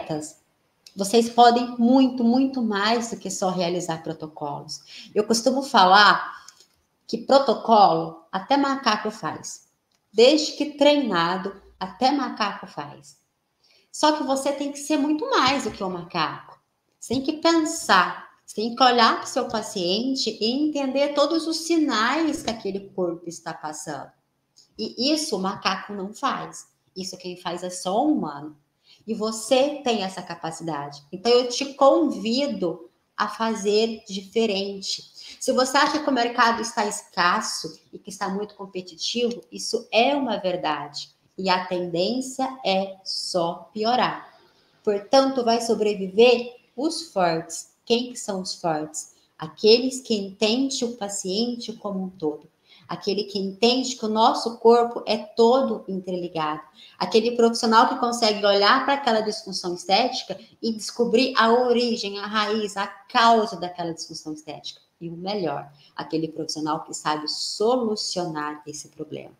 atletas, vocês podem muito, muito mais do que só realizar protocolos. Eu costumo falar que protocolo até macaco faz. Desde que treinado, até macaco faz. Só que você tem que ser muito mais do que um macaco. Você tem que pensar, você tem que olhar para o seu paciente e entender todos os sinais que aquele corpo está passando. E isso o macaco não faz. Isso quem faz é só o humano. E você tem essa capacidade. Então eu te convido a fazer diferente. Se você acha que o mercado está escasso e que está muito competitivo, isso é uma verdade. E a tendência é só piorar. Portanto, vai sobreviver os fortes. Quem que são os fortes? Aqueles que entendem o paciente como um todo. Aquele que entende que o nosso corpo é todo interligado. Aquele profissional que consegue olhar para aquela disfunção estética e descobrir a origem, a raiz, a causa daquela disfunção estética. E o melhor, aquele profissional que sabe solucionar esse problema.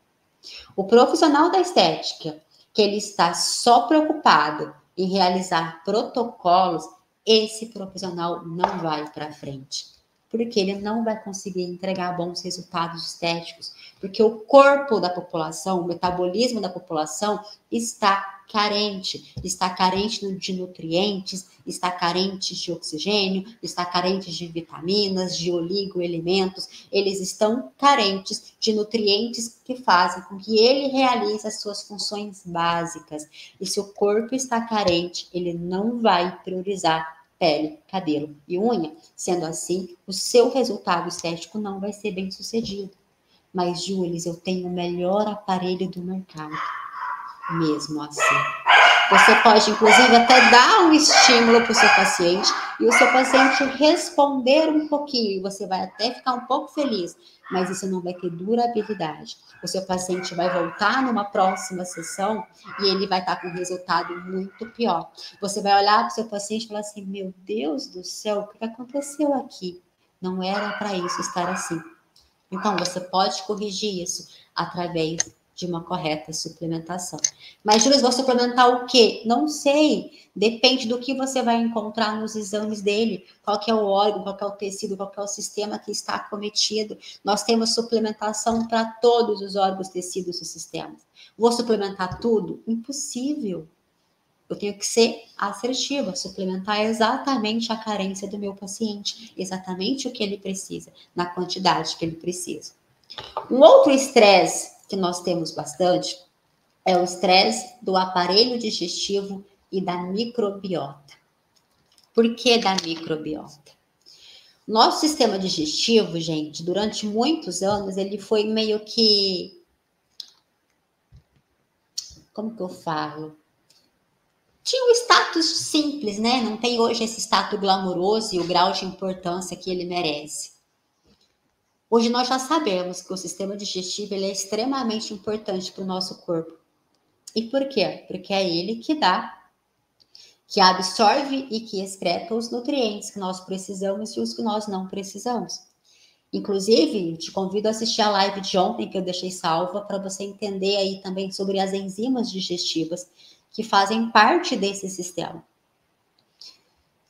O profissional da estética, que ele está só preocupado em realizar protocolos, esse profissional não vai para frente. Porque ele não vai conseguir entregar bons resultados estéticos. Porque o corpo da população, o metabolismo da população está carente de nutrientes, está carente de oxigênio, está carente de vitaminas, de oligoelementos. Eles estão carentes de nutrientes que fazem com que ele realize as suas funções básicas. E se o corpo está carente, ele não vai priorizar pele, cabelo e unha. Sendo assim, o seu resultado estético não vai ser bem sucedido. Mas, Júlis, eu tenho o melhor aparelho do mercado. Mesmo assim. Você pode, inclusive, até dar um estímulo para o seu paciente e o seu paciente responder um pouquinho e você vai até ficar um pouco feliz, mas isso não vai ter durabilidade. O seu paciente vai voltar numa próxima sessão e ele vai estar com um resultado muito pior. Você vai olhar para o seu paciente e falar assim, meu Deus do céu, o que aconteceu aqui? Não era para isso estar assim. Então, você pode corrigir isso através de uma correta suplementação. Mas, Júlia, vou suplementar o quê? Não sei. Depende do que você vai encontrar nos exames dele. Qual que é o órgão, qual que é o tecido, qual que é o sistema que está acometido. Nós temos suplementação para todos os órgãos, tecidos e sistemas. Vou suplementar tudo? Impossível. Eu tenho que ser assertiva, suplementar exatamente a carência do meu paciente, exatamente o que ele precisa, na quantidade que ele precisa. Um outro estresse que nós temos bastante é o estresse do aparelho digestivo e da microbiota. Por que da microbiota? Nosso sistema digestivo, gente, durante muitos anos, ele foi meio que... Como que eu falo? Tinha um status simples, né? Não tem hoje esse status glamouroso e o grau de importância que ele merece. Hoje nós já sabemos que o sistema digestivo ele é extremamente importante para o nosso corpo. E por quê? Porque é ele que dá, que absorve e que excreta os nutrientes que nós precisamos e os que nós não precisamos. Inclusive, te convido a assistir a live de ontem que eu deixei salva para você entender aí também sobre as enzimas digestivas que fazem parte desse sistema.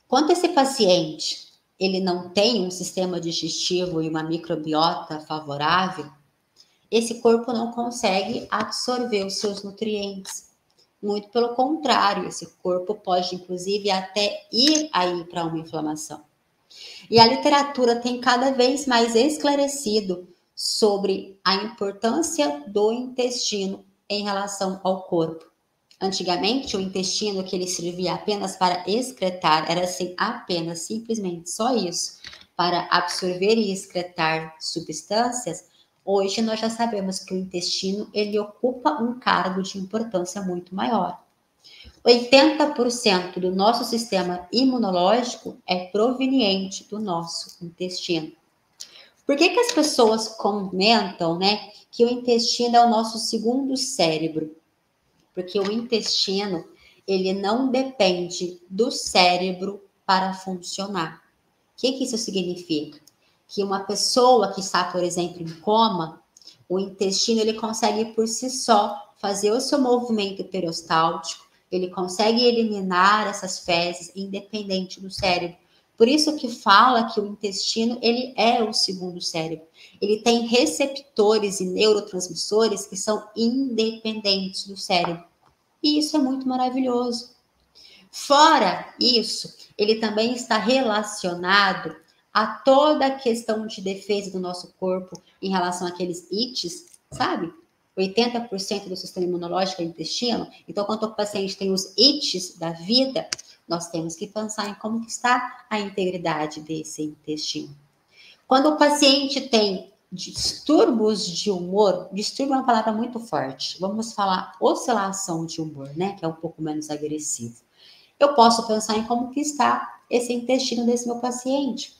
Quando esse paciente ele não tem um sistema digestivo e uma microbiota favorável, esse corpo não consegue absorver os seus nutrientes. Muito pelo contrário, esse corpo pode, inclusive, até ir aí para uma inflamação. E a literatura tem cada vez mais esclarecido sobre a importância do intestino em relação ao corpo. Antigamente, o intestino que ele servia apenas para excretar, era assim, apenas, simplesmente só isso, para absorver e excretar substâncias. Hoje nós já sabemos que o intestino ele ocupa um cargo de importância muito maior. 80% do nosso sistema imunológico é proveniente do nosso intestino. Por que as pessoas comentam, né, que o intestino é o nosso segundo cérebro? Porque o intestino, ele não depende do cérebro para funcionar. O que isso significa? Que uma pessoa que está, por exemplo, em coma, o intestino ele consegue por si só fazer o seu movimento peristáltico, Ele consegue eliminar essas fezes independente do cérebro. Por isso que fala que o intestino, ele é o segundo cérebro. Ele tem receptores e neurotransmissores que são independentes do cérebro. E isso é muito maravilhoso. Fora isso, ele também está relacionado a toda a questão de defesa do nosso corpo em relação àqueles ites, sabe? 80% do sistema imunológico é intestino. Então, quando o paciente tem os ites da vida, nós temos que pensar em como que está a integridade desse intestino. Quando o paciente tem distúrbios de humor, distúrbio é uma palavra muito forte. Vamos falar oscilação de humor, né? Que é um pouco menos agressivo. Eu posso pensar em como que está esse intestino desse meu paciente.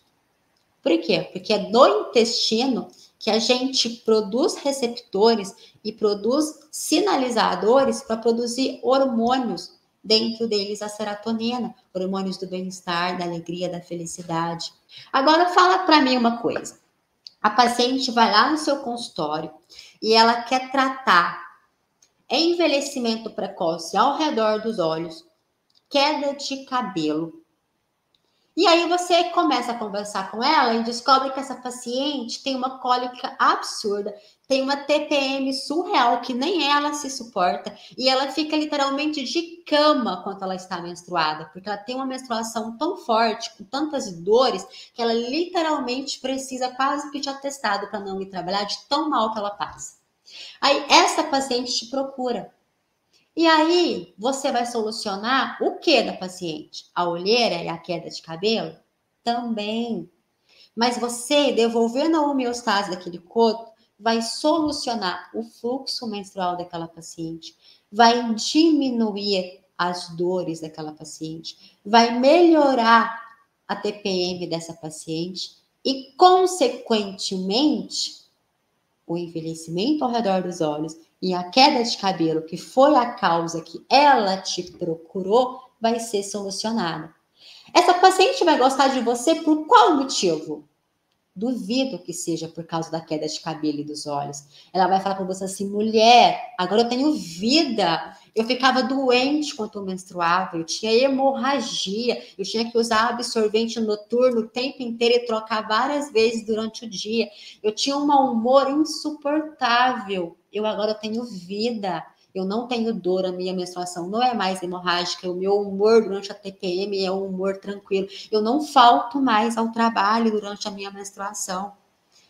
Por quê? Porque é do intestino que a gente produz receptores e produz sinalizadores para produzir hormônios, dentro deles a serotonina, hormônios do bem-estar, da alegria, da felicidade. Agora fala para mim uma coisa. A paciente vai lá no seu consultório e ela quer tratar envelhecimento precoce ao redor dos olhos, queda de cabelo. E aí você começa a conversar com ela e descobre que essa paciente tem uma cólica absurda, tem uma TPM surreal que nem ela se suporta e ela fica literalmente de cama quando ela está menstruada, porque ela tem uma menstruação tão forte, com tantas dores, que ela literalmente precisa quase que de atestado para não ir trabalhar, de tão mal que ela passa. Aí essa paciente te procura. E aí, você vai solucionar o que da paciente? A olheira e a queda de cabelo? Também. Mas você, devolvendo a homeostase daquele corpo, vai solucionar o fluxo menstrual daquela paciente, vai diminuir as dores daquela paciente, vai melhorar a TPM dessa paciente e, consequentemente, o envelhecimento ao redor dos olhos e a queda de cabelo, que foi a causa que ela te procurou, vai ser solucionada. Essa paciente vai gostar de você por qual motivo? Duvido que seja por causa da queda de cabelo e dos olhos. Ela vai falar para você assim, mulher, agora eu tenho vida. Eu ficava doente quando eu menstruava, eu tinha hemorragia, eu tinha que usar absorvente noturno o tempo inteiro e trocar várias vezes durante o dia. Eu tinha um mau humor insuportável. Eu agora tenho vida. Eu não tenho dor, a minha menstruação não é mais hemorrágica, o meu humor durante a TPM é um humor tranquilo. Eu não falto mais ao trabalho durante a minha menstruação.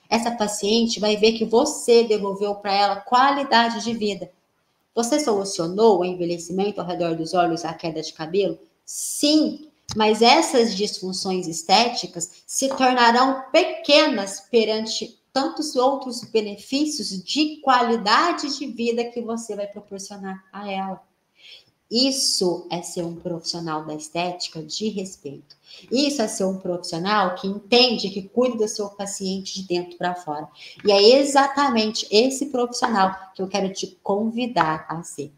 Essa paciente vai ver que você devolveu para ela qualidade de vida. Você solucionou o envelhecimento ao redor dos olhos, a queda de cabelo? Sim, mas essas disfunções estéticas se tornarão pequenas perante tantos outros benefícios de qualidade de vida que você vai proporcionar a ela. Isso é ser um profissional da estética de respeito. Isso é ser um profissional que entende, que cuida do seu paciente de dentro para fora. E é exatamente esse profissional que eu quero te convidar a ser.